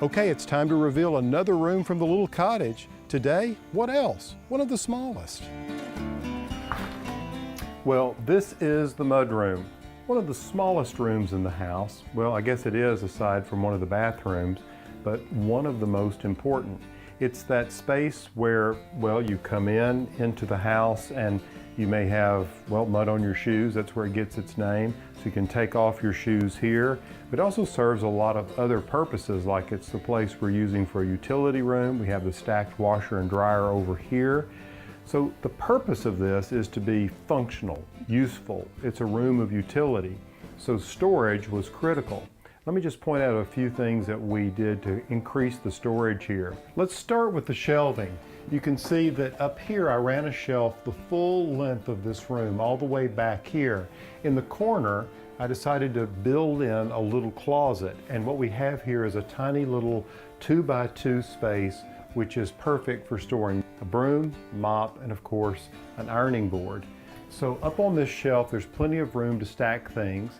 Okay, it's time to reveal another room from the little cottage. Today, what else? One of the smallest. Well, this is the mudroom, one of the smallest rooms in the house. Well, I guess it is aside from one of the bathrooms, but one of the most important. It's that space where, well, you come into the house and you may have, well, mud on your shoes. That's where it gets its name. So you can take off your shoes here. It also serves a lot of other purposes, like it's the place we're using for a utility room. We have the stacked washer and dryer over here. So the purpose of this is to be functional, useful. It's a room of utility. So storage was critical. Let me just point out a few things that we did to increase the storage here. Let's start with the shelving. You can see that up here I ran a shelf the full length of this room, all the way back here. In the corner, I decided to build in a little closet, and what we have here is a tiny little 2x2 space which is perfect for storing a broom, mop, and of course an ironing board. So up on this shelf there's plenty of room to stack things.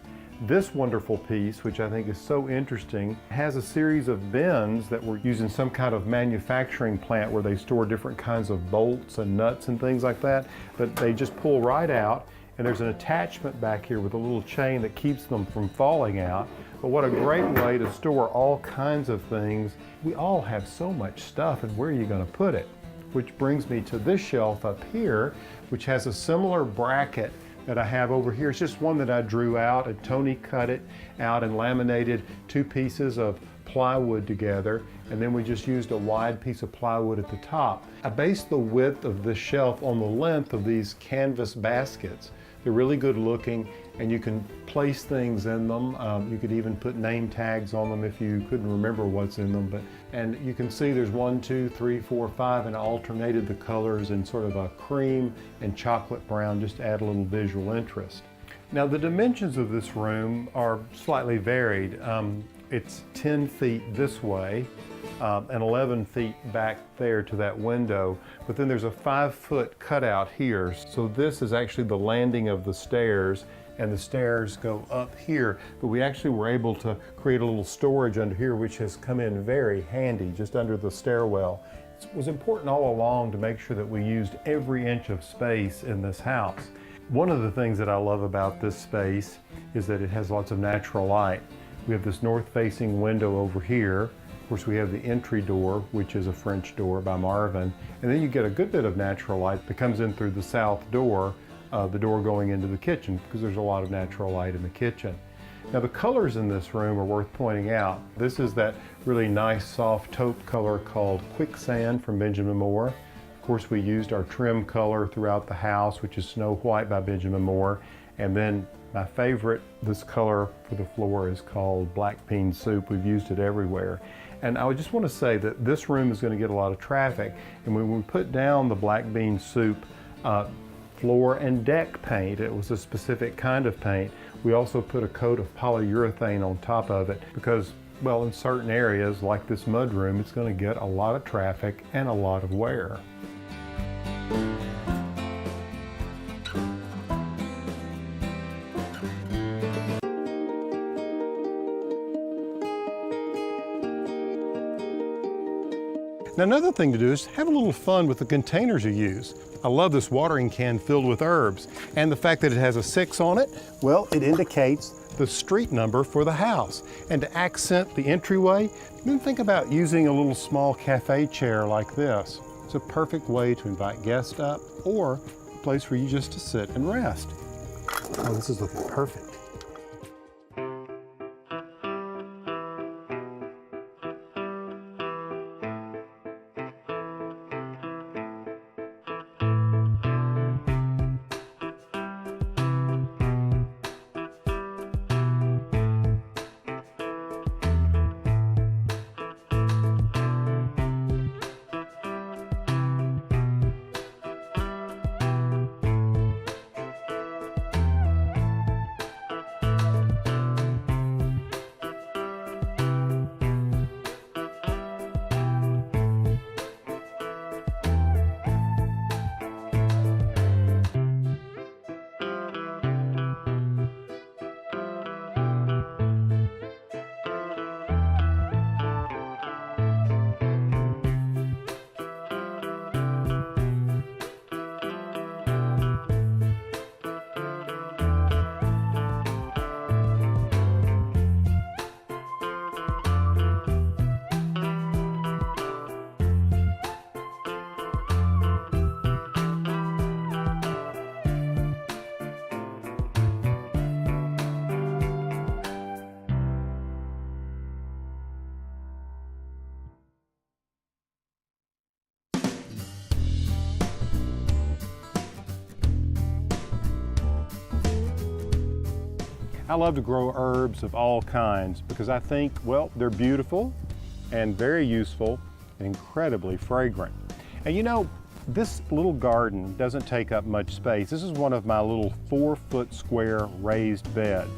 This wonderful piece, which I think is so interesting, has a series of bins that were used in some kind of manufacturing plant where they store different kinds of bolts and nuts and things like that, but they just pull right out, and there's an attachment back here with a little chain that keeps them from falling out. But what a great way to store all kinds of things. We all have so much stuff, and where are you going to put it? Which brings me to this shelf up here, which has a similar bracket that I have over here. It's just one that I drew out, and Tony cut it out and laminated two pieces of plywood together, and then we just used a wide piece of plywood at the top. I based the width of this shelf on the length of these canvas baskets. They're really good looking, and you can place things in them. You could even put name tags on them if you couldn't remember what's in them. And you can see there's 1, 2, 3, 4, 5, and I alternated the colors in sort of a cream and chocolate brown just to add a little visual interest. Now the dimensions of this room are slightly varied. It's 10 feet this way and 11 feet back there to that window, but then there's a 5-foot cutout here. So this is actually the landing of the stairs, and the stairs go up here, but we actually were able to create a little storage under here which has come in very handy just under the stairwell. It was important all along to make sure that we used every inch of space in this house. One of the things that I love about this space is that it has lots of natural light. We have this north-facing window over here. Of course, we have the entry door, which is a French door by Marvin, and then you get a good bit of natural light that comes in through the south door, the door going into the kitchen, because there's a lot of natural light in the kitchen. Now the colors in this room are worth pointing out. This is that really nice soft taupe color called Quicksand from Benjamin Moore. Of course, we used our trim color throughout the house, which is Snow White by Benjamin Moore, and then my favorite, this color for the floor, is called Black Bean Soup. We've used it everywhere. And I just want to say that this room is going to get a lot of traffic, and when we put down the Black Bean Soup floor and deck paint, it was a specific kind of paint. We also put a coat of polyurethane on top of it because, well, in certain areas like this mudroom, it's going to get a lot of traffic and a lot of wear. Now another thing to do is have a little fun with the containers you use. I love this watering can filled with herbs, and the fact that it has a 6 on it, well, it indicates the street number for the house. And to accent the entryway, then think about using a little small cafe chair like this. It's a perfect way to invite guests up, or a place for you just to sit and rest. Oh, this is looking perfect. I love to grow herbs of all kinds because I think, well, they're beautiful and very useful and incredibly fragrant. And you know, this little garden doesn't take up much space. This is one of my little 4-foot square raised beds.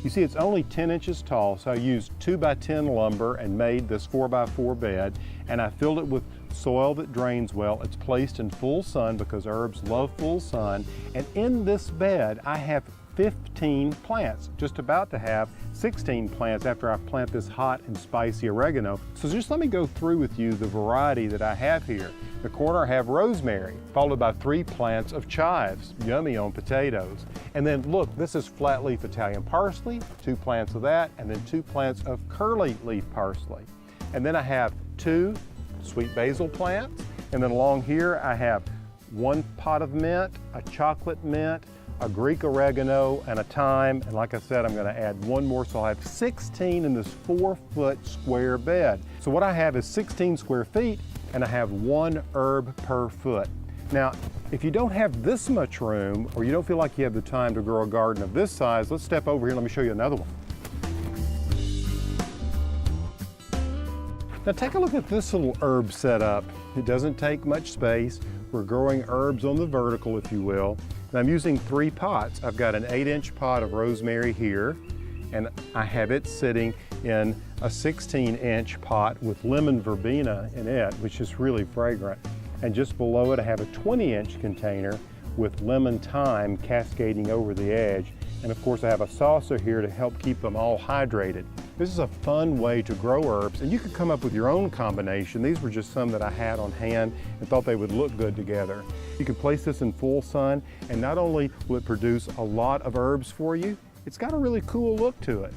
You see, it's only 10 inches tall, so I used 2x10 lumber and made this 4x4 bed, and I filled it with soil that drains well. It's placed in full sun because herbs love full sun, and in this bed I have 15 plants, just about to have 16 plants after I plant this hot and spicy oregano. So just let me go through with you the variety that I have here. In the corner I have rosemary, followed by 3 plants of chives, yummy on potatoes. And then look, this is flat leaf Italian parsley, 2 plants of that, and then 2 plants of curly leaf parsley. And then I have 2 sweet basil plants, and then along here I have 1 pot of mint, a chocolate mint, a Greek oregano, and a thyme, and like I said, I'm going to add 1 more, so I have 16 in this 4-foot square bed. So what I have is 16 square feet, and I have 1 herb per foot. Now, if you don't have this much room, or you don't feel like you have the time to grow a garden of this size, let's step over here and let me show you another one. Now take a look at this little herb setup. It doesn't take much space. We're growing herbs on the vertical, if you will. And I'm using 3 pots. I've got an 8-inch pot of rosemary here, and I have it sitting in a 16-inch pot with lemon verbena in it, which is really fragrant. And just below it, I have a 20-inch container with lemon thyme cascading over the edge. And of course, I have a saucer here to help keep them all hydrated. This is a fun way to grow herbs, and you could come up with your own combination. These were just some that I had on hand and thought they would look good together. You can place this in full sun, and not only will it produce a lot of herbs for you, it's got a really cool look to it.